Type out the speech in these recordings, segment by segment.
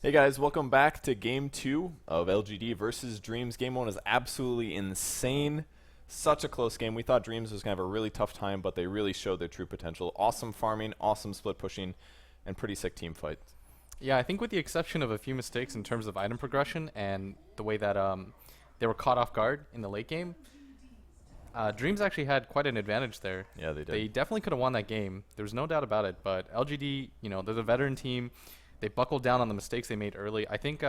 Hey guys, welcome back to Game 2 of LGD versus Dreamz. Game 1 is absolutely insane. Such a close game. We thought Dreamz was going to have a really tough time, but they really showed their true potential. Awesome farming, awesome split pushing, and pretty sick team fights. Yeah, I think with the exception of a few mistakes in terms of item progression and the way that they were caught off guard in the late game, Dreamz actually had quite an advantage there. Yeah, they did. They definitely could have won that game. There's no doubt about it, but LGD, they're the veteran team. They buckled down on the mistakes they made early. I think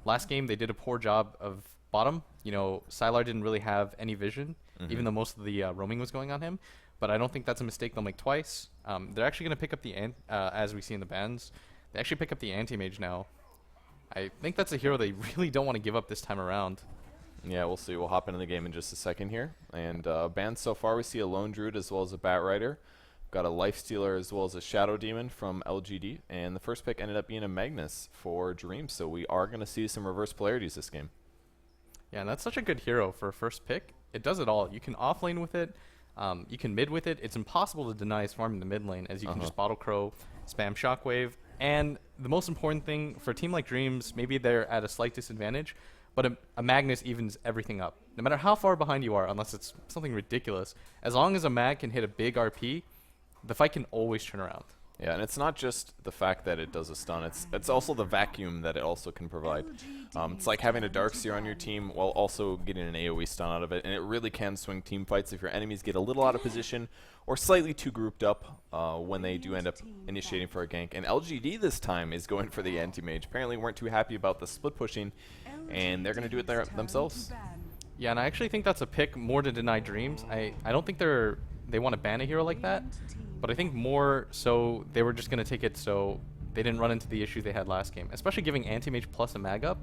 last game they did a poor job of bottom. Sylar didn't really have any vision, even though most of the roaming was going on him. But I don't think that's a mistake they'll make twice. They're actually going to pick up the, as we see in the bans, they actually pick up the anti-mage now. I think that's a hero they really don't want to give up this time around. Yeah, we'll see. We'll hop into the game in just a second here. And bans so far, we see a Lone Druid as well as a Bat Rider. Got a Lifestealer as well as a Shadow Demon from LGD. And the first pick ended up being a Magnus for Dreamz. So we are going to see some reverse polarities this game. Yeah, and that's such a good hero for a first pick. It does it all. You can offlane with it. You can mid with it. It's impossible to deny his farm in the mid lane, as you can just Bottle Crow, spam Shockwave. And the most important thing for a team like Dreamz, maybe they're at a slight disadvantage, but a Magnus evens everything up. No matter how far behind you are, unless it's something ridiculous, as long as a Mag can hit a big RP, the fight can always turn around. Yeah, and it's not just the fact that it does a stun, it's also the vacuum that it also can provide. It's like having a Darkseer on your team while also getting an AoE stun out of it, and it really can swing team fights if your enemies get a little out of position or slightly too grouped up when they do end up initiating for a gank. And LGD this time is going for the anti-mage. Apparently weren't too happy about the split pushing, and they're going to do it themselves. Yeah, and I actually think that's a pick more to deny Dreamz. I don't think they want to ban a hero like that. But I think more so they were just going to take it so they didn't run into the issue they had last game. Especially giving Anti-Mage plus a mag up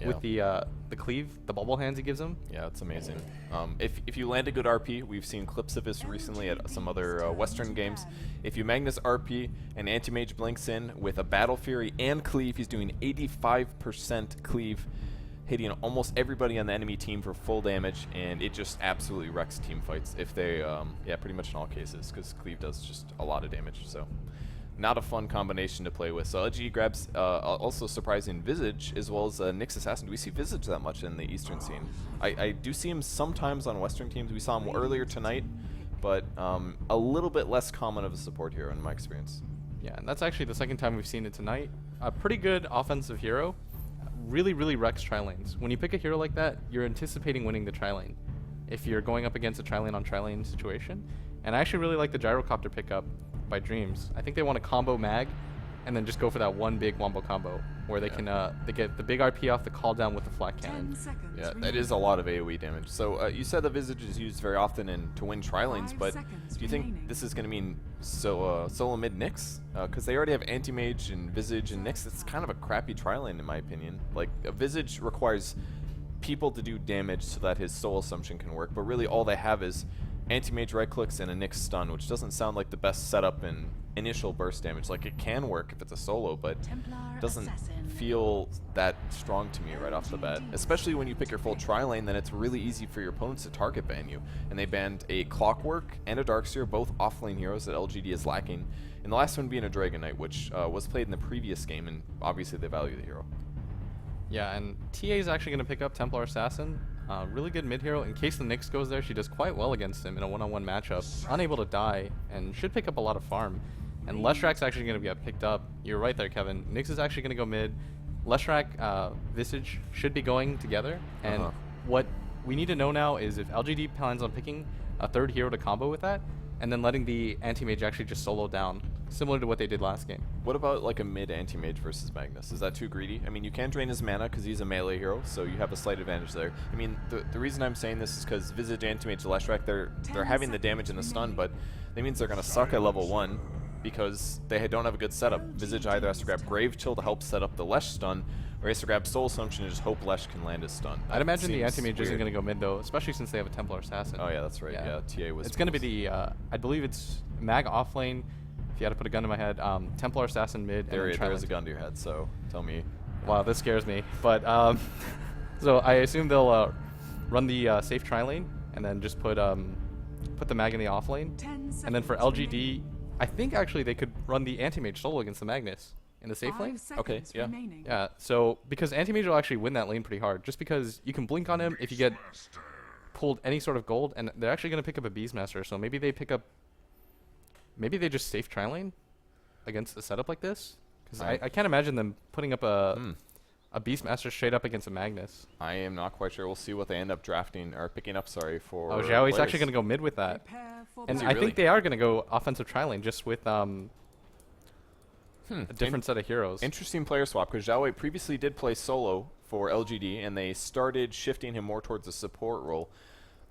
with the cleave, the bubble hands he gives him. Yeah, it's amazing. If you land a good RP, we've seen clips of this recently at some other Western games. If you Magnus RP and Anti-Mage blinks in with a Battle Fury and cleave, he's doing 85% cleave, hitting almost everybody on the enemy team for full damage, and it just absolutely wrecks team fights if they, yeah, pretty much in all cases, because cleave does just a lot of damage, so not a fun combination to play with. So LG grabs also surprising Visage as well as Nyx Assassin. Do we see Visage that much in the Eastern scene? I do see him sometimes on Western teams. We saw him earlier tonight, but a little bit less common of a support hero in my experience. Yeah, and that's actually the second time we've seen it tonight. A pretty good offensive hero. Really wrecks tri-lanes. When you pick a hero like that, you're anticipating winning the tri-lane if you're going up against a tri-lane on tri-lane situation. And I actually really like the Gyrocopter pickup by Dreamz. I think they want to combo mag and then just go for that one big wombo combo where they can they get the big RP off the call down with the flat cannon. Yeah, that is a lot of AoE damage. So you said the Visage is used very often to win tri-lanes, but do you think this is going to mean solo mid Nyx? Because they already have Anti-Mage and Visage and Nyx. It's kind of a crappy tri-lane in my opinion. Like, a Visage requires people to do damage so that his soul assumption can work, but really all they have is Anti-Mage right clicks and a Nyx stun, which doesn't sound like the best setup in initial burst damage. Like, it can work if it's a solo, but doesn't feel that strong to me right off the bat. Especially when you pick your full tri-lane, then it's really easy for your opponents to target ban you. And they banned a Clockwork and a Darkseer, both offlane heroes that LGD is lacking. And the last one being a Dragon Knight, which was played in the previous game, and obviously they value the hero. Yeah, and TA is actually going to pick up Templar Assassin. Really good mid hero. In case the Nyx goes there, she does quite well against him in a one-on-one matchup. Unable to die, and should pick up a lot of farm. And Leshrak's actually going to get picked up. You're right there, Kevin. Nyx is actually going to go mid. Leshrak, Visage should be going together. And what we need to know now is if LGD plans on picking a third hero to combo with that, and then letting the anti-mage actually just solo down, similar to what they did last game. What about like a mid anti-mage versus Magnus? Is that too greedy? I mean, you can drain his mana because he's a melee hero, so you have a slight advantage there. I mean, the reason I'm saying this is because Visage, Anti-Mage, Leshrak, they're having the damage and the stun, but that means they're going to suck at level 1 because they don't have a good setup. Visage either has to grab Grave Chill to help set up the Lesh stun, or he has to grab Soul Assumption and just hope Lesh can land his stun. I'd imagine the anti-mage isn't going to go mid though, especially since they have a Templar Assassin. Oh yeah, that's right. Yeah, TA was. It's going to be the, I believe it's mag offlane. If you had to put a gun to my head, Templar Assassin mid. There is a gun to your head, so tell me. Wow, this scares me. But so I assume they'll run the safe tri-lane and then just put the mag in the off lane. And then for LGD, I think actually they could run the anti-mage solo against the Magnus in the safe lane. Okay, yeah. Yeah, so because Anti-Mage will actually win that lane pretty hard, just because you can blink on him if you get pulled any sort of gold, and they're actually going to pick up a Beastmaster, so maybe they pick up, maybe they just safe tri-lane against a setup like this, because I can't imagine them putting up a Beastmaster straight up against a Magnus. I am not quite sure. We'll see what they end up drafting, or picking up, sorry, for Oh, Xiaoi's actually going to go mid with that. And I think they are going to go offensive tri-lane just with a different set of heroes. Interesting player swap, because Xiaowei previously did play solo for LGD, and they started shifting him more towards a support role.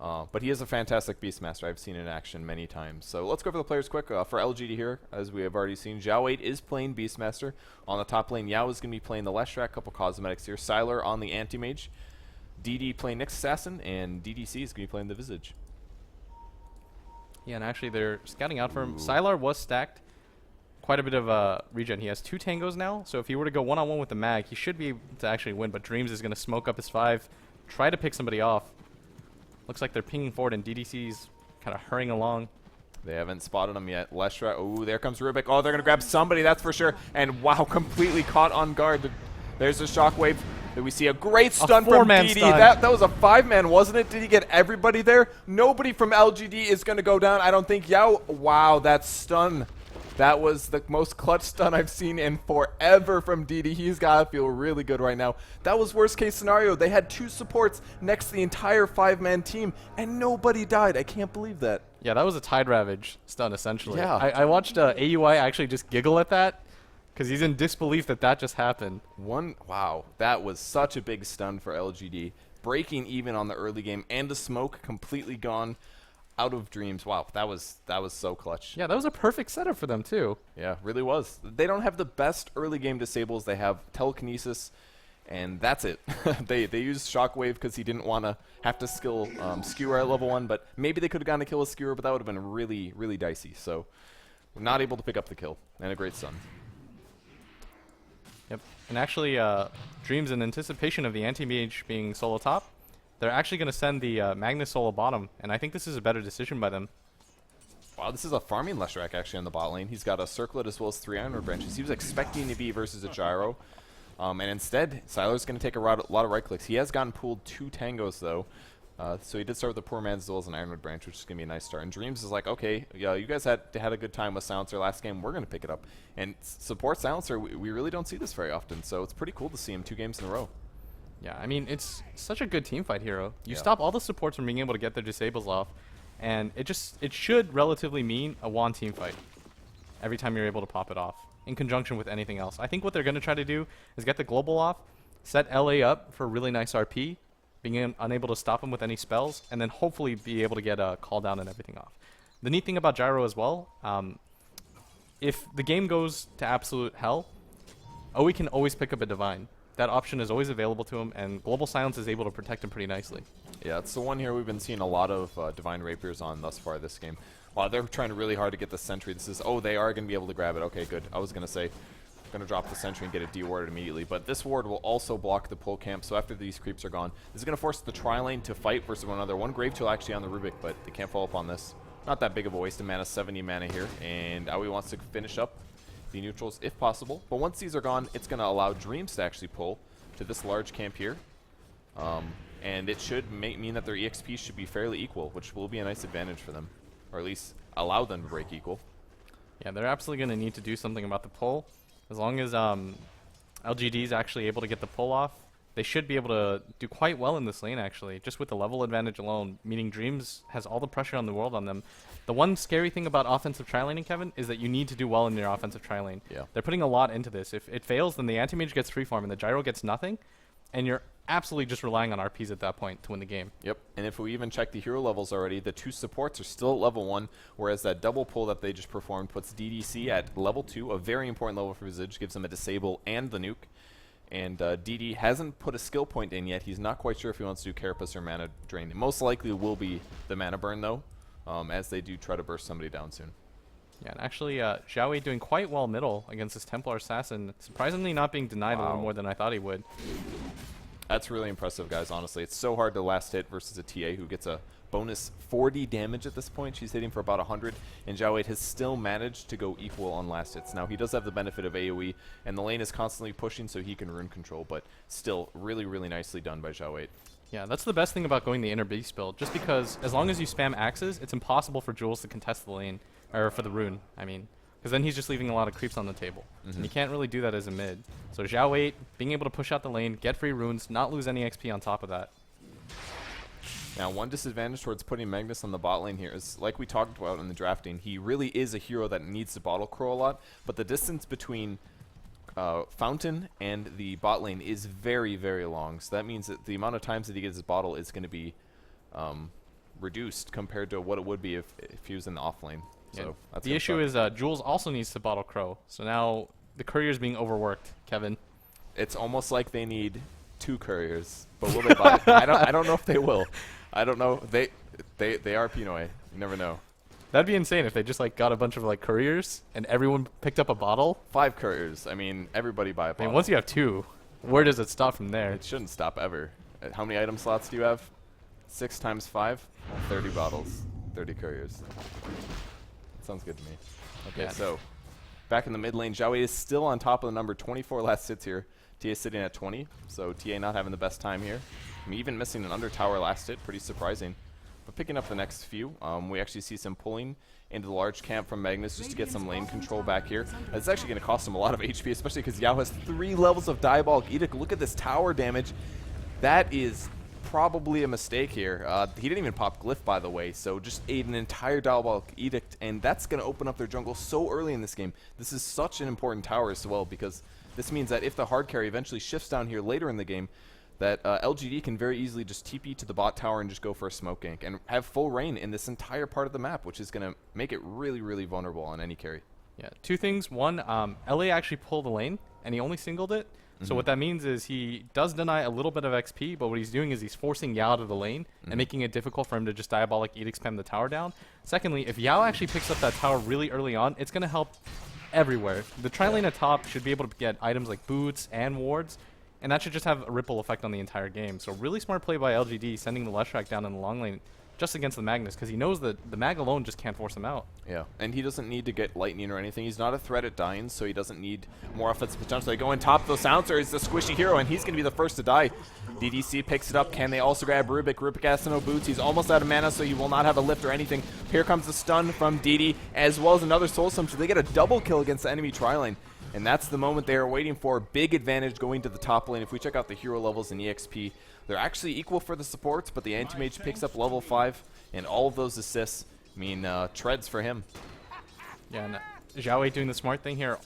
But he is a fantastic Beastmaster. I've seen in action many times. So let's go over the players quick. For LGD here, as we have already seen, Xiaowei is playing Beastmaster. On the top lane, Yao is going to be playing the Leshrac, couple cosmetics here. Sylar on the Anti-Mage. DD playing Nyx Assassin, and DDC is going to be playing the Visage. Yeah, and actually they're scouting out for him. Sylar was stacked quite a bit of regen. He has 2 tangos now, so if he were to go one-on-one with the mag, he should be able to actually win, but Dreamz is going to smoke up his 5, try to pick somebody off. Looks like they're pinging forward, and DDC's kind of hurrying along. They haven't spotted him yet. Leshrac, oh, there comes Rubik. Oh, they're going to grab somebody, that's for sure. And wow, completely caught on guard. There's a shockwave. We see a great stun from DD. That was a 5-man, wasn't it? Did he get everybody there? Nobody from LGD is going to go down. I don't think Yao. Wow, that stun. That was the most clutch stun I've seen in forever from DD. He's got to feel really good right now. That was worst case scenario. They had 2 supports next to the entire 5-man team, and nobody died. I can't believe that. Yeah, that was a Tide Ravage stun, essentially. Yeah. I watched AUI actually just giggle at that, because he's in disbelief that that just happened. Wow, that was such a big stun for LGD. Breaking even on the early game, and the smoke completely gone out of Dreamz. Wow, that was so clutch. Yeah, that was a perfect setup for them too. Yeah, really was. They don't have the best early game disables. They have telekinesis, and that's it. they used Shockwave because he didn't want to have to skill Skewer at level 1, but maybe they could have gotten a kill with Skewer, but that would have been really, really dicey. So, not able to pick up the kill, and a great stun. Yep, and actually, Dreamz, in anticipation of the Anti-Mage being solo top, they're actually going to send the Magnus solo bottom, and I think this is a better decision by them. Wow, this is a farming Leshrac actually on the bot lane. He's got a Circlet as well as 3 Ironwood branches. He was expecting to be versus a Gyro, and instead, Sylar's going to take a lot of right clicks. He has gotten pulled 2 tangos though, so he did start with the Poor Man's as well as an Ironwood branch, which is going to be a nice start. And Dreamz is like, okay, yeah, you guys had a good time with Silencer last game. We're going to pick it up. And support Silencer, we really don't see this very often, so it's pretty cool to see him 2 games in a row. Yeah, I mean, it's such a good teamfight hero. You stop all the supports from being able to get their disables off, and it should relatively mean a one teamfight every time you're able to pop it off, in conjunction with anything else. I think what they're going to try to do is get the global off, set LA up for a really nice RP, being unable to stop him with any spells, and then hopefully be able to get a call down and everything off. The neat thing about Gyro as well, if the game goes to absolute hell, Owie can always pick up a Divine. That option is always available to him, and Global Silence is able to protect him pretty nicely. Yeah, it's the one here we've been seeing a lot of Divine Rapiers on thus far this game. Wow, they're trying really hard to get the Sentry. This is, oh, they are going to be able to grab it. Okay, good. I was going to say, going to drop the Sentry and get it dewarded immediately, but this ward will also block the pull camp, so after these creeps are gone, this is going to force the tri-lane to fight versus one another. One Grave Tool actually on the Rubik, but they can't follow up on this. Not that big of a waste of mana, 70 mana here, and Aoi wants to finish up the neutrals if possible, but once these are gone, it's going to allow Dreamz to actually pull to this large camp here, and it should mean that their EXP should be fairly equal, which will be a nice advantage for them, or at least allow them to break equal. Yeah, they're absolutely going to need to do something about the pull. As long as LGD is actually able to get the pull off, they should be able to do quite well in this lane, actually, just with the level advantage alone, meaning Dreamz has all the pressure on the world on them. The one scary thing about offensive tri-laning, Kevin, is that you need to do well in your offensive tri-lane. Yeah. They're putting a lot into this. If it fails, then the Anti-Mage gets free farm and the Gyro gets nothing, and you're absolutely just relying on RPs at that point to win the game. Yep, and if we even check the hero levels already, the 2 supports are still at level 1, whereas that double pull that they just performed puts DDC at level 2, a very important level for Visage, gives him a disable and the nuke. And DD hasn't put a skill point in yet. He's not quite sure if he wants to do Carapace or Mana Drain. It most likely will be the Mana Burn, though, as they do try to burst somebody down soon. Yeah, and actually, Xiaowei doing quite well middle against this Templar Assassin. Surprisingly not being denied a little more than I thought he would. That's really impressive, guys, honestly. It's so hard to last hit versus a TA who gets a bonus 40 damage at this point. She's hitting for about 100, and Zhao Wei has still managed to go equal on last hits. Now, he does have the benefit of AoE, and the lane is constantly pushing, so he can rune control, but still really, really nicely done by Zhao Wei. Yeah, that's the best thing about going the inner beast build, just because as long as you spam axes, it's impossible for Jules to contest the lane, or for the rune, I mean. Because then he's just leaving a lot of creeps on the table. And you can't really do that as a mid. So Zhao Wei being able to push out the lane, get free runes, not lose any XP on top of that. Now, one disadvantage towards putting Magnus on the bot lane here is, like we talked about in the drafting, he really is a hero that needs to bottle crow a lot, but the distance between Fountain and the bot lane is very, very long. So that means that the amount of times that he gets his bottle is going to be reduced compared to what it would be if he was in the off lane. So Yeah. that's The issue is Jules also needs to bottle crow. So now the courier's being overworked, Kevin. it's almost like they need 2 couriers, but will they buy it? I don't know if they will. I don't know. They are Pinoy. You never know. That'd be insane if they just like got a bunch of like couriers and everyone picked up a bottle. 5 couriers. I mean, everybody buy a I bottle. mean, once you have 2, where does it stop from there? It shouldn't stop ever. How many item slots do you have? 6 times 5? 30 bottles. 30 couriers. Sounds good to me. Okay, Yeah. so back in the mid lane, Zhao Wei is still on top of the number 24 last hits here. TA sitting at 20, so TA not having the best time here. I mean, even missing an under tower last hit, pretty surprising. But picking up the next few, we actually see some pulling into the large camp from Magnus just to get some lane control back here. It's actually going to cost him a lot of HP, especially because Yao has 3 levels of Diabolic Edict. Look at this tower damage. That is probably a mistake here. He didn't even pop Glyph, by the way, so just ate an entire Diabolic Edict, and that's going to open up their jungle so early in this game. This is such an important tower as well, because this means that if the hard carry eventually shifts down here later in the game, that LGD can very easily just TP to the bot tower and just go for a smoke gank and have full reign in this entire part of the map, which is going to make it really, really vulnerable on any carry. Yeah, 2 things. One, LA actually pulled the lane, and he only singled it. So what that means is he does deny a little bit of XP, but what he's doing is he's forcing Yao to the lane and making it difficult for him to just Diabolic Edict spam the tower down. Secondly, if Yao actually picks up that tower really early on, it's going to help everywhere. The tri-lane at top should be able to get items like boots and wards, and that should just have a ripple effect on the entire game. So really smart play by LGD, sending the Leshrac down in the long lane just against the Magnus, because he knows that the mag alone just can't force him out. Yeah, and he doesn't need to get lightning or anything. He's not a threat at dying, so he doesn't need more offensive potential. They go in top of the silencer. He's the squishy hero, and he's going to be the first to die. DDC picks it up. Can they also grab Rubik? Rubik has no boots. He's almost out of mana, so he will not have a lift or anything. Here comes the stun from DD, as well as another soul sum, so they get a double kill against the enemy tri-lane. And that's the moment they are waiting for. Big advantage going to the top lane. If we check out the hero levels in EXP, they're actually equal for the supports, but the anti-mage picks up level 5, and all of those assists mean treads for him. Yeah, and Zhao Wei doing the smart thing here.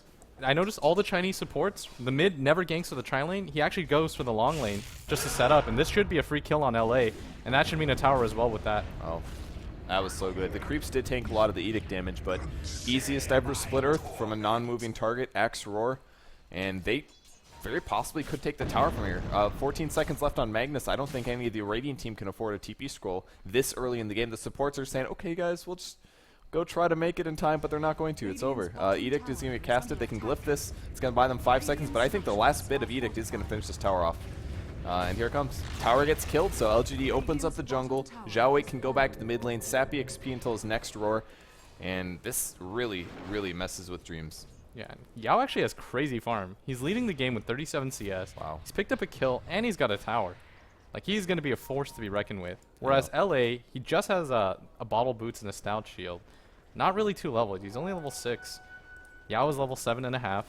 I noticed all the Chinese supports, the mid never ganks to the tri-lane. He actually goes for the long lane just to set up, and this should be a free kill on LA, and that should mean a tower as well with that. Oh, that was so good. The creeps did tank a lot of the Edict damage, but easiest ever split earth from a non-moving target, Axe Roar, and they very possibly could take the tower from here. 14 seconds left on Magnus. I don't think any of the Radiant team can afford a TP scroll this early in the game. The supports are saying, okay guys, we'll just go try to make it in time, but they're not going to. It's over. Edict is going to get casted. They can glyph this. It's going to buy them 5 seconds, but I think the last bit of Edict is going to finish this tower off. And here it comes. Tower gets killed, so LGD opens up the jungle. Zhao Wei can go back to the mid lane, sappy XP until his next roar, and this really, really messes with Dreamz. Yeah, Yao actually has crazy farm. He's leading the game with 37 CS. Wow. He's picked up a kill, and he's got a tower. Like, he's going to be a force to be reckoned with. Whereas LA, he just has a bottle boots and a stout shield. Not really too leveled. He's only level 6. Yao is level 7.5.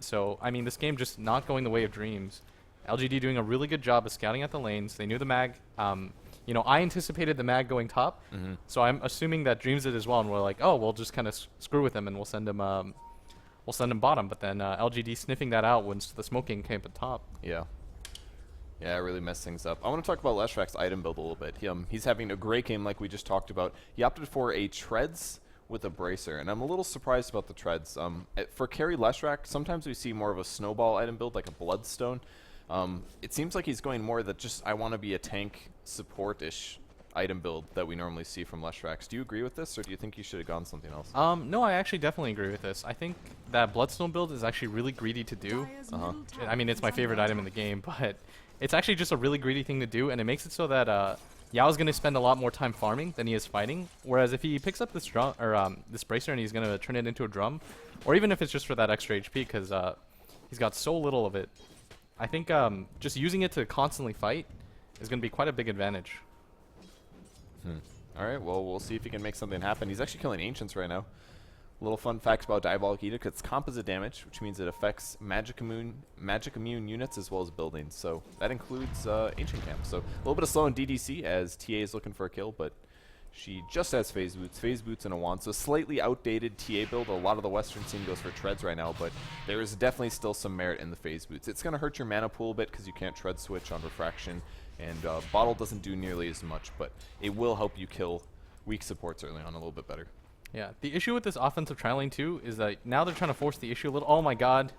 So, I mean, this game just not going the way of Dreamz. LGD doing a really good job of scouting out the lanes. They knew the mag. You know, I anticipated the mag going top. So I'm assuming that Dreamz did as well. And we're like, oh, we'll just kind of screw with him and we'll send him bottom. But then LGD sniffing that out once the smoking came at top. Yeah. Yeah, it really messed things up. I want to talk about Leshrac's item build a little bit. He's having a great game like we just talked about. He opted for a Treads with a Bracer, and I'm a little surprised about the Treads. For carry Leshrac, sometimes we see more of a snowball item build, like a Bloodstone. It seems like he's going more that just, I want to be a tank support-ish item build that we normally see from Leshrac. Do you agree with this, or do you think you should have gone something else? No, I actually definitely agree with this. I think that Bloodstone build is actually really greedy to do. I mean, it's my favorite item in the game, but it's actually just a really greedy thing to do, and it makes it so that Yao's going to spend a lot more time farming than he is fighting. Whereas if he picks up this drum or this bracer and he's going to turn it into a drum, or even if it's just for that extra HP, because he's got so little of it, I think just using it to constantly fight is going to be quite a big advantage. All right, well, we'll see if he can make something happen. He's actually killing Ancients right now. Little fun facts about Diabolic Edict. It's composite damage, which means it affects magic immune units as well as buildings. So that includes Ancient Camp. So a little bit of slow in DDC as TA is looking for a kill, but she just has Phase Boots and a Wand. So slightly outdated TA build. A lot of the Western scene goes for Treads right now, but there is definitely still some merit in the Phase Boots. It's going to hurt your mana pool a bit because you can't Tread switch on Refraction, and Bottle doesn't do nearly as much, but it will help you kill weak supports early on a little bit better. Yeah, the issue with this offensive tri-lane too is that now they're trying to force the issue a little. Oh my god.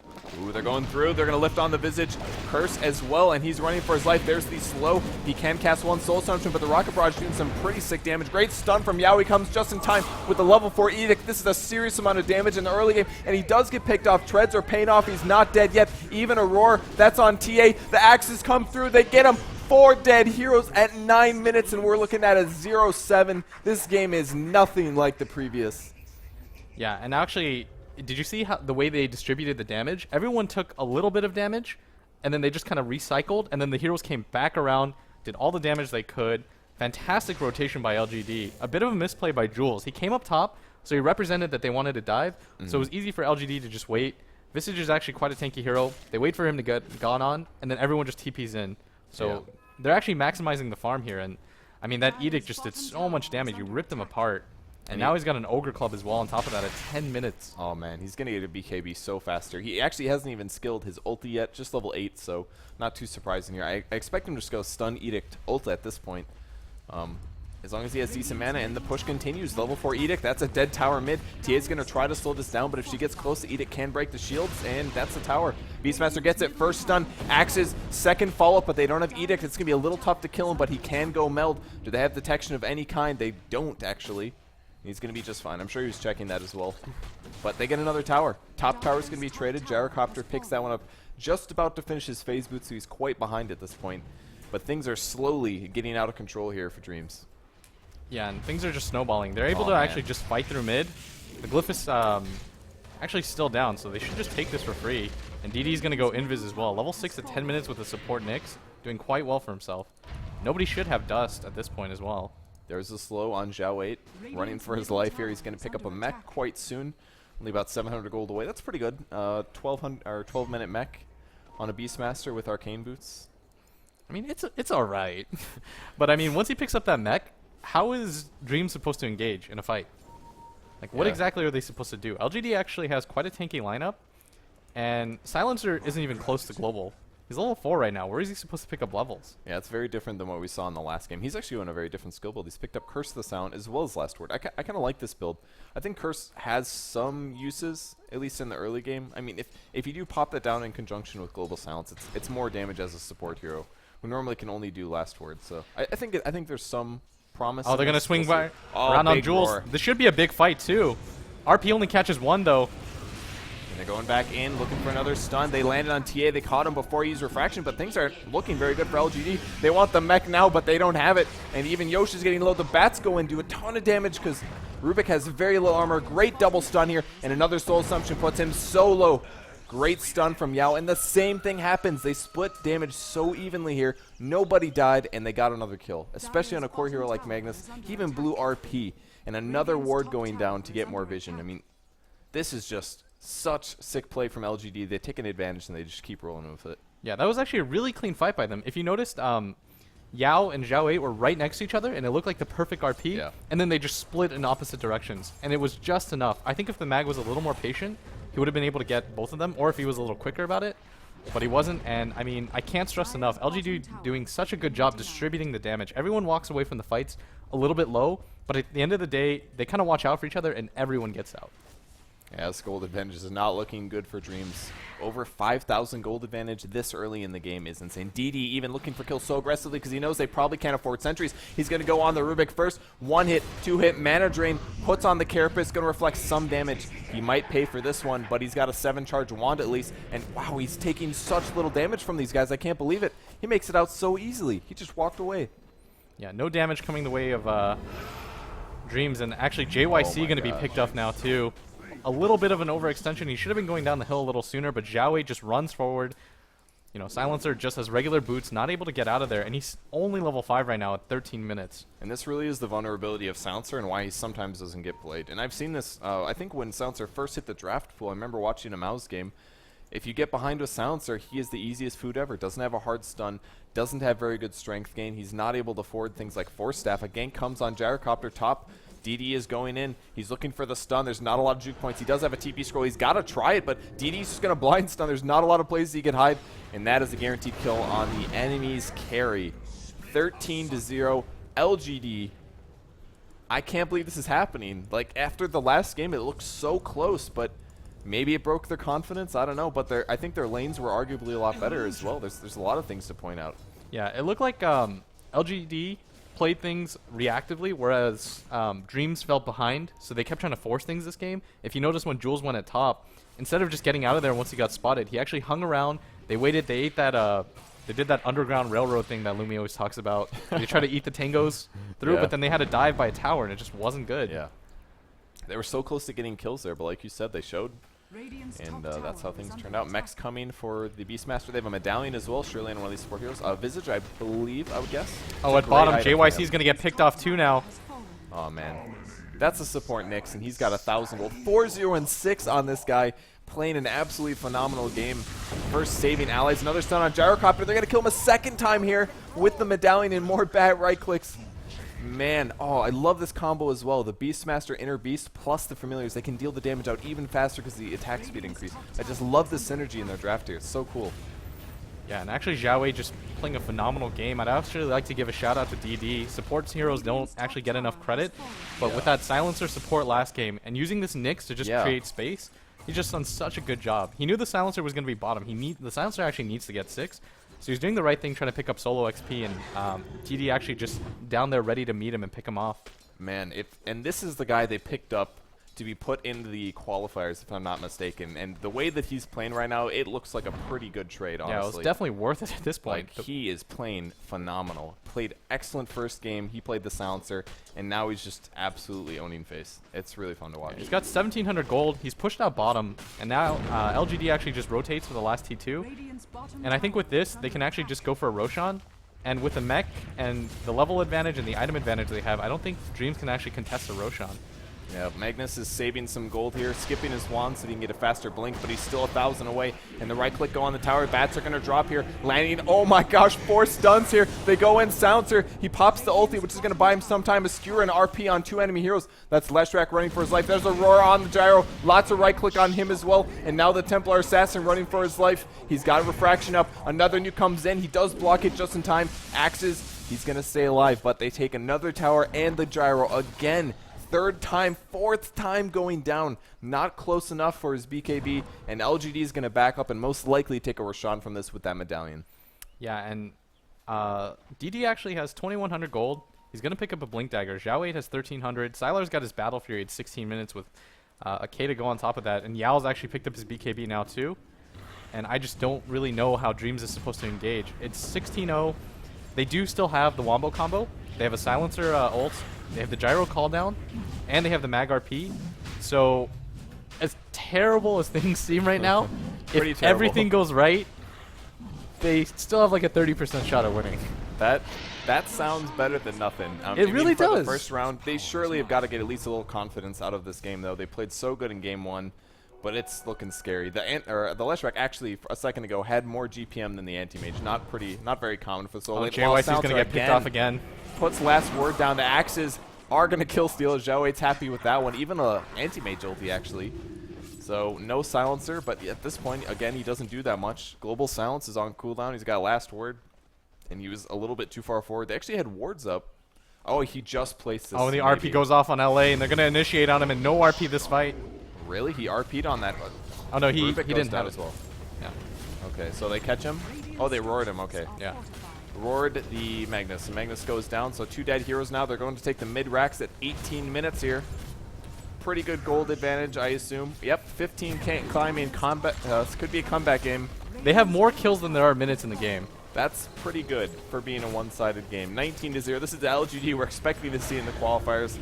Ooh, they're going through. They're going to lift on the Visage. Curse as well, and he's running for his life. There's the slow. He can cast one Soul Assumption, but the Rocket Barrage doing some pretty sick damage. Great stun from Yao. He comes just in time with the level 4 Edict. This is a serious amount of damage in the early game, and he does get picked off. Treads are paying off. He's not dead yet. Even a Roar. That's on TA. The axes come through. They get him. 4 dead heroes at 9 minutes, and we're looking at a 0-7. This game is nothing like the previous. Yeah, and actually, did you see how the way they distributed the damage? Everyone took a little bit of damage, and then they just kind of recycled, and then the heroes came back around, did all the damage they could. Fantastic rotation by LGD. A bit of a misplay by Jules. He came up top, so he represented that they wanted to dive, so it was easy for LGD to just wait. Visage is actually quite a tanky hero. They wait for him to get gone on, and then everyone just TPs in. So they're actually maximizing the farm here, and I mean, that Edict just did so much damage. You ripped him apart. And now he's got an Ogre Club as well on top of that at 10 minutes. Oh man, he's going to get a BKB so faster. He actually hasn't even skilled his ulti yet, just level 8, so not too surprising here. I expect him to just go stun Edict ult at this point. As long as he has decent mana and the push continues. Level 4 Edict, that's a dead tower mid. TA's going to try to slow this down, but if she gets close, the Edict can break the shields, and that's the tower. Beastmaster gets it, first stun, Axes, second follow-up, but they don't have Edict. It's going to be a little tough to kill him, but he can go meld. Do they have detection of any kind? They don't, actually. He's going to be just fine. I'm sure he was checking that as well. But they get another tower. Top tower is going to be traded. Gyrocopter picks that one up just about to finish his Phase Boot, so he's quite behind at this point. But things are slowly getting out of control here for Dreamz. Yeah, and things are just snowballing. They're able to actually just fight through mid. The Glyph is actually still down, so they should just take this for free. And DD's going to go Invis as well. Level 6 at 10 minutes with the support Nyx, doing quite well for himself. Nobody should have Dust at this point as well. There's a slow on Zhao 8, running for his life here. He's going to pick up a mech quite soon. Only about 700 gold away. That's pretty good. 12-minute mech on a Beastmaster with Arcane Boots. I mean, it's all right. But I mean, once he picks up that mech, how is Dreamz supposed to engage in a fight? Like, what exactly are they supposed to do? LGD actually has quite a tanky lineup, and Silencer isn't even close to global. He's level 4 right now. Where is he supposed to pick up levels? Yeah, it's very different than what we saw in the last game. He's actually doing a very different skill build. He's picked up Curse of the Sound as well as Last Word. I kind of like this build. I think Curse has some uses, at least in the early game. I mean, if you do pop that down in conjunction with Global Silence, it's more damage as a support hero, who normally can only do Last Word. So I think there's some promise. Oh, they're going to swing by around on Jules. Roar. This should be a big fight, too. RP only catches 1, though. They're going back in, looking for another stun. They landed on TA. They caught him before he used Refraction, but things are looking very good for LGD. They want the mech now, but they don't have it. And even Yoshi's getting low. The bats go in, do a ton of damage because Rubik has very little armor. Great double stun here, and another Soul Assumption puts him so low. Great stun from Yao, and the same thing happens. They split damage so evenly here. Nobody died, and they got another kill, especially on a core hero like Magnus. He even blew RP, and another ward going down to get more vision. I mean, this is just such sick play from LGD. They take an advantage and they just keep rolling with it. Yeah, that was actually a really clean fight by them. If you noticed, Yao and Zhao 8 were right next to each other, and it looked like the perfect RP. Yeah. And then they just split in opposite directions, and it was just enough. I think if the mag was a little more patient, he would have been able to get both of them, or if he was a little quicker about it. But he wasn't, and I mean, I can't stress enough. LGD doing such a good job distributing the damage. Everyone walks away from the fights a little bit low, but at the end of the day, they kind of watch out for each other, and everyone gets out. Yeah, this gold advantage is not looking good for Dreamz. Over 5,000 gold advantage this early in the game is insane. DD even looking for kills so aggressively because he knows they probably can't afford sentries. He's going to go on the Rubik first. 1 hit, 2 hit, mana drain, puts on the Carapace, going to reflect some damage. He might pay for this one, but he's got a 7-charge wand at least. And wow, he's taking such little damage from these guys. I can't believe it. He makes it out so easily. He just walked away. Yeah, no damage coming the way of Dreamz, and actually JYC going to be picked up now too. A little bit of an overextension. He should have been going down the hill a little sooner, but Xiaowei just runs forward. You know, Silencer just has regular boots, not able to get out of there, and he's only level 5 right now at 13 minutes. And this really is the vulnerability of Silencer and why he sometimes doesn't get played. And I've seen this, I think when Silencer first hit the draft pool, I remember watching a Mouse game. If you get behind with Silencer, he is the easiest food ever. Doesn't have a hard stun, doesn't have very good strength gain. He's not able to forward things like Force Staff. A gank comes on Gyrocopter top. DD is going in. He's looking for the stun. There's not a lot of juke points. He does have a TP scroll. He's got to try it, but DD's just going to blind stun. There's not a lot of places he can hide, and that is a guaranteed kill on the enemy's carry. 13-0 LGD. I can't believe this is happening. Like, after the last game, it looked so close, but maybe it broke their confidence. I don't know, but I think their lanes were arguably a lot better as well. There's a lot of things to point out. Yeah, it looked like LGD played things reactively, whereas Dreamz fell behind, so they kept trying to force things this game. If you notice when Jules went at top, instead of just getting out of there once he got spotted, he actually hung around. They waited, they ate that, they did that underground railroad thing that Lumi always talks about. They tried to eat the tangos through, but then they had to dive by a tower, and it just wasn't good. Yeah. They were so close to getting kills there, but like you said, they showed. And that's how things turned out. Mech's coming for the Beastmaster. They have a medallion as well, surely on one of these 4 heroes. Visage, I believe, I would guess. Oh, at bottom, JYC is going to get picked off too now. Oh, man. That's a support Nyx, and he's got 1,000 gold. 4-0-6 on this guy, playing an absolutely phenomenal game. First saving allies. Another stun on Gyrocopter. They're going to kill him a second time here with the medallion and more bad right clicks. Man, oh, I love this combo as well. The Beastmaster, Inner Beast, plus the Familiars. They can deal the damage out even faster because the attack speed increase. I just love the synergy in their draft here. It's so cool. Yeah, and actually Xiaowei just playing a phenomenal game. I'd actually like to give a shout out to DD. Supports heroes don't actually get enough credit, but with that Silencer support last game and using this Nyx to just create space, he's just done such a good job. He knew the Silencer was going to be bottom. The Silencer actually needs to get 6. So he's doing the right thing, trying to pick up solo XP, and TD actually just down there ready to meet him and pick him off. Man, and this is the guy they picked up to be put into the qualifiers, if I'm not mistaken. And the way that he's playing right now, it looks like a pretty good trade, honestly. Yeah, it was definitely worth it at this point. Like, he is playing phenomenal. Played excellent first game. He played the Silencer, and now he's just absolutely owning face. It's really fun to watch. He's got 1,700 gold. He's pushed out bottom, and now LGD actually just rotates for the last T2. And I think with this, they can actually just go for a Roshan. And with the mech and the level advantage and the item advantage they have, I don't think Dreamz can actually contest a Roshan. Yeah, Magnus is saving some gold here, skipping his wand so he can get a faster blink, but he's still 1,000 away. And the right click go on the tower. Bats are going to drop here, landing. Oh my gosh, 4 stuns here. They go in. Silencer, he pops the ulti, which is going to buy him some time. A skewer and RP on 2 enemy heroes. That's Leshrac running for his life. There's Aurora on the gyro. Lots of right click on him as well. And now the Templar Assassin running for his life. He's got refraction up. Another nuke comes in. He does block it just in time. Axes, he's going to stay alive, but they take another tower and the gyro again. 3rd time, 4th time going down. Not close enough for his BKB, and LGD is going to back up and most likely take a Roshan from this with that medallion. Yeah, and DD actually has 2,100 gold. He's going to pick up a Blink Dagger. Xiaowei has 1,300. Sylar's got his Battle Fury at 16 minutes with a K to go on top of that, and Yao's actually picked up his BKB now too. And I just don't really know how Dreamz is supposed to engage. It's 16-0. They do still have the Wombo combo. They have a Silencer ult. They have the Gyro cooldown, and they have the Mag RP. So, as terrible as things seem right now, if everything goes right, they still have like a 30% shot at winning. That sounds better than nothing. It really does. The first round, they surely have got to get at least a little confidence out of this game, though. They played so good in game 1, but it's looking scary. The Leshrac actually a second ago had more GPM than the Anti-Mage. Not very common for Soul. JYC's going to get picked off again. Puts last word down. The axes are going to kill Steel. Xiaowei's happy with that one. Even a Anti-Mage ulti, actually. So, no Silencer, but at this point, again, he doesn't do that much. Global Silence is on cooldown. He's got last word, and he was a little bit too far forward. They actually had wards up. Oh, he just placed this. Oh, and the RP goes off on LA, and they're going to initiate on him, and no RP this fight. Really? He RP'd on that. Oh, no, he didn't have it. As well. Yeah. Okay, so they catch him. Oh, they roared him. Okay. Yeah. Roared the Magnus, and Magnus goes down. So 2 dead heroes now. They're going to take the mid racks at 18 minutes here. Pretty good gold advantage, I assume. Yep, 15 climbing combat. This could be a comeback game. They have more kills than there are minutes in the game. That's pretty good for being a one-sided game. 19-0. This is the LGD we're expecting to see in the qualifiers.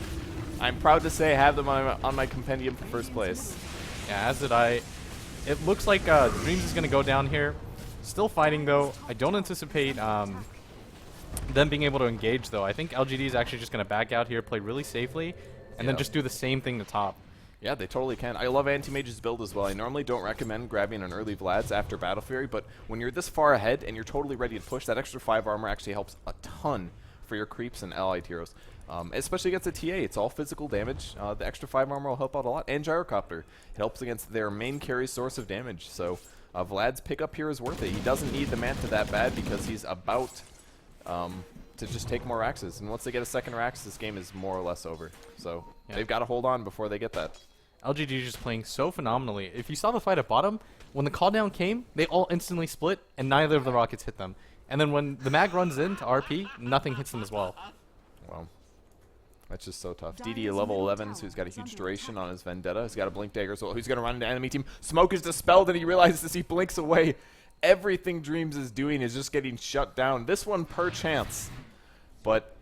I'm proud to say I have them on my compendium for first place. Yeah, as did I. It looks like Dreamz is going to go down here. Still fighting, though. I don't anticipate them being able to engage, though. I think LGD is actually just going to back out here, play really safely, and then just do the same thing to top. Yeah, they totally can. I love Anti-Mage's build as well. I normally don't recommend grabbing an early Vlad's after Battle Fury, but when you're this far ahead and you're totally ready to push, that extra 5 armor actually helps a ton for your creeps and allied heroes. Especially against a TA, it's all physical damage. The extra 5 armor will help out a lot. And Gyrocopter, it helps against their main carry source of damage. So Vlad's pickup here is worth it. He doesn't need the Manta that bad because he's about to just take more Raxes. And once they get a second Rax, this game is more or less over. So they've got to hold on before they get that. LGD is just playing so phenomenally. If you saw the fight at bottom, when the call down came, they all instantly split, and neither of the rockets hit them. And then when the mag runs in to RP, nothing hits them as well. Wow. That's just so tough. DD level 11, so he's got a huge duration on his Vendetta. He's got a Blink Dagger, so he's going to run into enemy team. Smoke is dispelled, and he realizes as he blinks away, everything Dreamz is doing is just getting shut down. This one per chance. But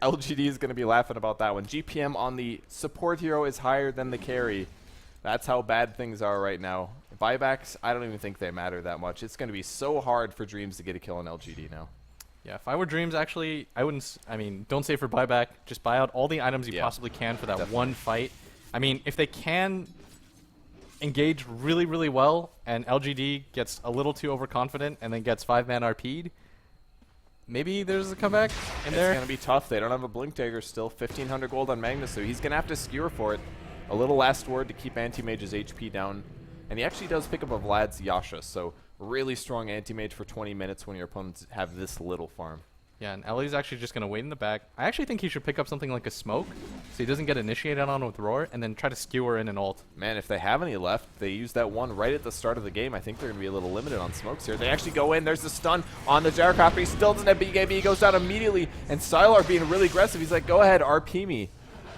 LGD is going to be laughing about that one. GPM on the support hero is higher than the carry. That's how bad things are right now. Buybacks, I don't even think they matter that much. It's going to be so hard for Dreamz to get a kill on LGD now. Yeah, if I were Dreamz, actually, I wouldn't. I mean, don't save for buyback. Just buy out all the items you possibly can for that one fight. I mean, if they can engage really, really well, and LGD gets a little too overconfident and then gets 5-man RP'd, maybe there's a comeback in there. It's going to be tough. They don't have a Blink Dagger still. 1,500 gold on Magnus, so he's going to have to skewer for it. A little last word to keep Anti-Mage's HP down. And he actually does pick up a Vlad's Yasha, so really strong Anti-Mage for 20 minutes when your opponents have this little farm. Yeah, and Ellie's actually just going to wait in the back. I actually think he should pick up something like a Smoke, so he doesn't get initiated on with Roar, and then try to skewer in an ult. Man, if they have any left, they use that one right at the start of the game. I think they're going to be a little limited on smokes here. They actually go in. There's the stun on the Gyrocopter. He still doesn't have BKB. He goes down immediately, and Sylar being really aggressive. He's like, go ahead, RP me.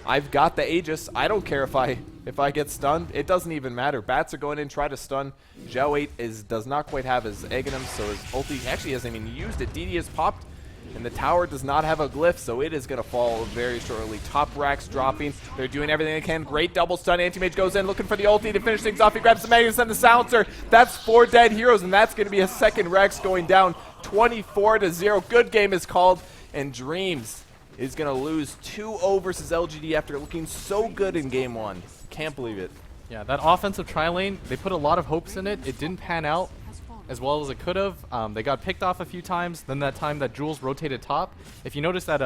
I've got the Aegis. I don't care if I get stunned. It doesn't even matter. Bats are going in, try to stun. Zhao 8 does not quite have his egg in him, so his ulti actually hasn't even used it. DD has popped, and the tower does not have a glyph, so it is going to fall very shortly. Top racks dropping. They're doing everything they can. Great double stun. Anti-Mage goes in looking for the ulti to finish things off. He grabs the Magnus and the Silencer. That's 4 dead heroes, and that's going to be a second Rex going down. 24-0. Good game is called, and Dreamz is going to lose 2-0 versus LGD after looking so good in game 1. Can't believe it. Yeah, that offensive tri-lane, they put a lot of hopes in it. It didn't pan out as well as it could have. They got picked off a few times. Then that time that Jules rotated top, if you notice that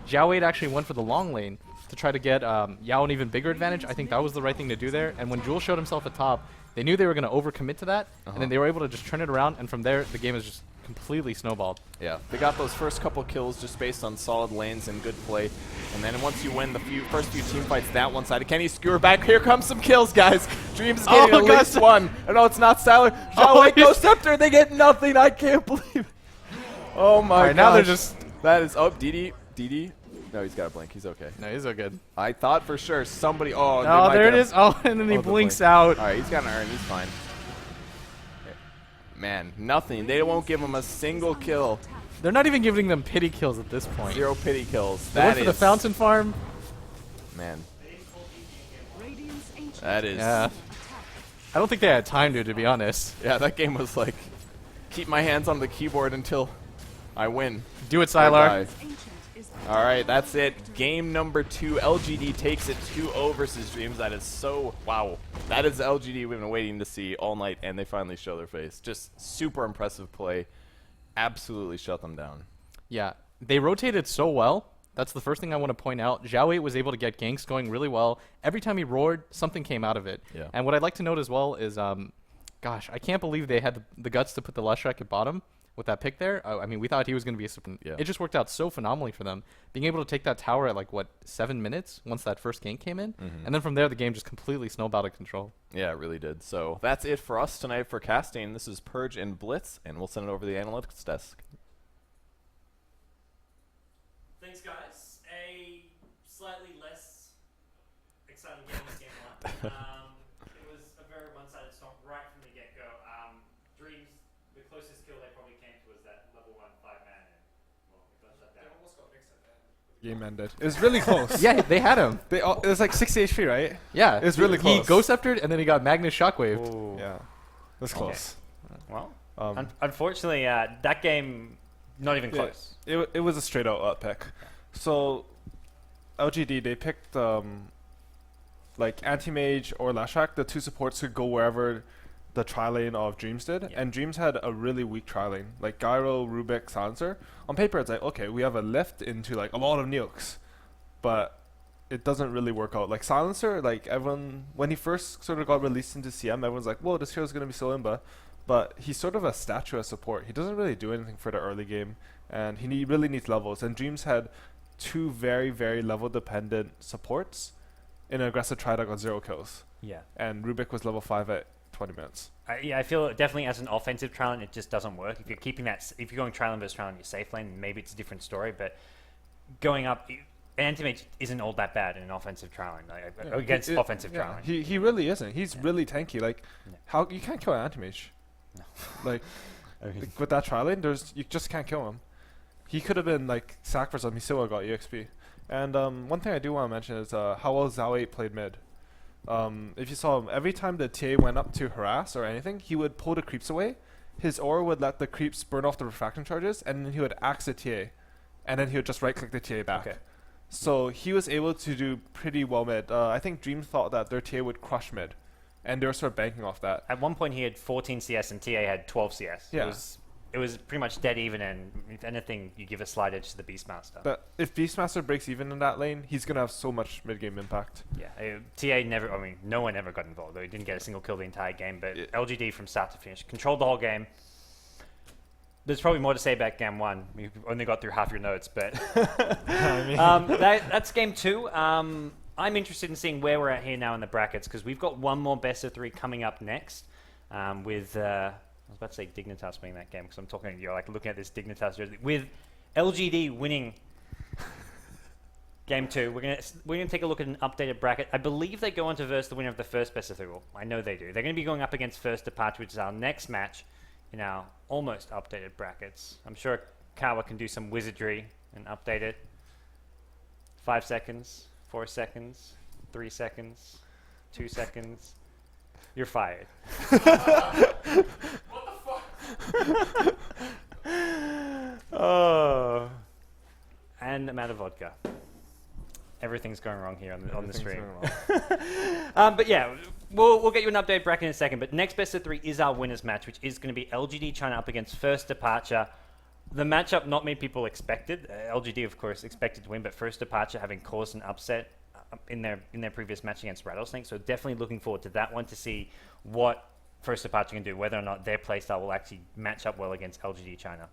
Zhao 8 actually went for the long lane to try to get Yao an even bigger advantage. I think that was the right thing to do there. And when Jules showed himself at top, they knew they were going to overcommit to that, and then they were able to just turn it around, and from there, the game is just completely snowballed. Yeah, they got those first couple kills just based on solid lanes and good play. And then once you win the first few team fights that one side, can he skewer back? Here comes some kills, guys. Dreamz is getting at least one. Oh, no, it's not Styler. Zhao 8 goes Scepter. They get nothing. I can't believe it. Oh, my God. Now they're just... That is... Oh, DD. No, he's got a blink. He's okay. No, he's so good. I thought for sure somebody... Oh, oh there it is. Oh, and then he blinks out. All right, he's got an iron. He's fine. Man, nothing. They won't give him a single kill. They're not even giving them pity kills at this point. 0 pity kills. They went for the fountain farm. Man. That is... Yeah. I don't think they had time to be honest. Yeah, that game was like, keep my hands on the keyboard until I win. Do it, Sylar. All right, that's it. Game number 2. LGD takes it 2-0 versus Dreamz. That is so... Wow. That is the LGD we've been waiting to see all night, and they finally show their face. Just super impressive play. Absolutely shut them down. Yeah, they rotated so well. That's the first thing I want to point out. Zhao 8 was able to get ganks going really well. Every time he roared, something came out of it. Yeah. And what I'd like to note as well is, gosh, I can't believe they had the guts to put the Leshrac at bottom with that pick there. I mean, we thought he was going to be a super... Yeah. It just worked out so phenomenally for them. Being able to take that tower at, like, what, 7 minutes once that first gank came in? And then from there, the game just completely snowballed out of control. Yeah, it really did. So that's it for us tonight for casting. This is Purge and Blitz, and we'll send it over to the analytics desk. Thanks, guys. A slightly less exciting game than game 1. It was a very one-sided stomp right from the get-go. Dreamz, the closest kill they probably came to was that game ended. It was really close. Yeah, they had him. It was like 60 HP, right? Yeah, It's really He close. Ghost Sceptered and then he got Magnus Shockwave. Ooh. Yeah, it was Okay. close. Well, Um, unfortunately, that game, not even Yeah. close. It was a straight out up pick. So LGD, they picked like Anti-Mage or Lashak, the two supports could go wherever the tri lane of Dreamz did, Yeah. and Dreamz had a really weak tri lane, like Gyro, Rubik, Silencer. On paper, it's like, okay, we have a lift into like a lot of nukes, but it doesn't really work out. Like Silencer, like everyone, when he first sort of got released into CM, everyone's like, whoa, this hero's gonna be so imba, but he's sort of a statue as support. He doesn't really do anything for the early game, and he really needs levels, and Dreamz had two very, very level dependent supports in an aggressive try that got 0 kills, Yeah. and Rubik was level 5 at 20 minutes. I feel definitely as an offensive trial, it just doesn't work. If you're keeping that, if you're going trial versus trial in your safe lane, maybe it's a different story. But going up, Anti-Mage isn't all that bad in an offensive trial against offensive trial. He really isn't. He's really tanky. Like, how you can't kill an Anti-Mage. No. Like, I mean, with that tri lane, you just can't kill him. He could have been like sack for something. He still would've got EXP. And one thing I do want to mention is how well Zao8 played mid. If you saw him, every time the TA went up to harass or anything, he would pull the creeps away. His aura would let the creeps burn off the refraction charges, and then he would axe the TA, and then he would just right click the TA back. Okay. So he was able to do pretty well mid. I think Dream thought that their TA would crush mid, and they were sort of banking off that. at one point, he had 14 CS and TA had 12 CS. Yeah. It was pretty much dead even, and if anything, you give a slight edge to the Beastmaster. But if Beastmaster breaks even in that lane, he's gonna have so much mid game impact. Yeah, TA never. I mean, no one ever got involved. Though he didn't get a single kill the entire game. But LGD from start to finish controlled the whole game. There's probably more to say about game one. You've only got through half your notes, but that's game two. I'm interested in seeing where we're at here now in the brackets because we've got one more best of 3 coming up next. With I was about to say Dignitas winning that game because I'm talking. You're like looking at this Dignitas jersey with LGD winning. Game 2, we're gonna take a look at an updated bracket. I believe they go on to verse the winner of the first best of 3. Well, I know they do. They're going to be going up against First Departure, which is our next match in our almost updated brackets. I'm sure Kawa can do some wizardry and update it. 5 seconds, 4 seconds, 3 seconds, 2 seconds. You're fired. Oh, and amount of vodka. Everything's going wrong here on the stream. But yeah, we'll get you an update bracket in a second. But next best of 3 is our winners match, which is going to be LGD China up against First Departure. The matchup not many people expected. LGD, of course, expected to win, but First Departure having caused an upset in their previous match against Rattlesnake. So definitely looking forward to that one to see what First Departure can do, whether or not their playstyle will actually match up well against LGD China.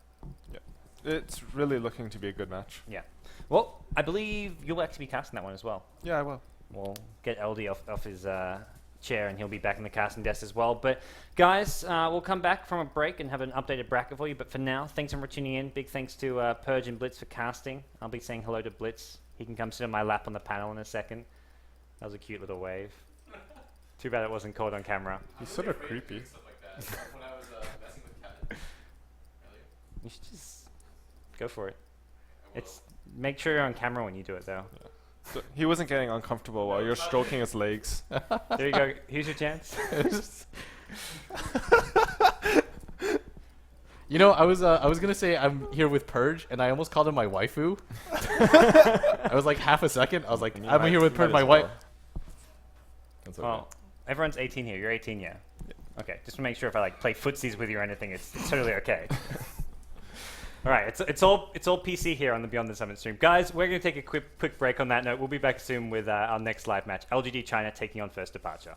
Yeah, it's really looking to be a good match. Yeah. Well, I believe you'll actually be casting that one as well. Yeah, I will. We'll get LD off his chair and he'll be back in the casting desk as well. But guys, we'll come back from a break and have an updated bracket for you. But for now, thanks for tuning in. Big thanks to Purge and Blitz for casting. I'll be saying hello to Blitz. He can come sit on my lap on the panel in a second. That was a cute little wave. Too bad it wasn't caught on camera. He's sort of creepy. When I was messing with Kevin earlier. You should just go for it. Make sure you're on camera when you do it, though. So he wasn't getting uncomfortable while you're stroking his legs. There you go. Here's your chance. You know, I was gonna say I'm here with Purge, and I almost called him my waifu. I was like half a second. I was like, I'm here with Purge, my wife. That's okay. Well, everyone's 18 here. You're 18, yeah? Okay, just to make sure if I like play footsies with you or anything, it's totally okay. All right, it's all PC here on the Beyond the Summit stream. Guys, we're going to take a quick break on that note. We'll be back soon with our next live match, LGD China taking on First Departure.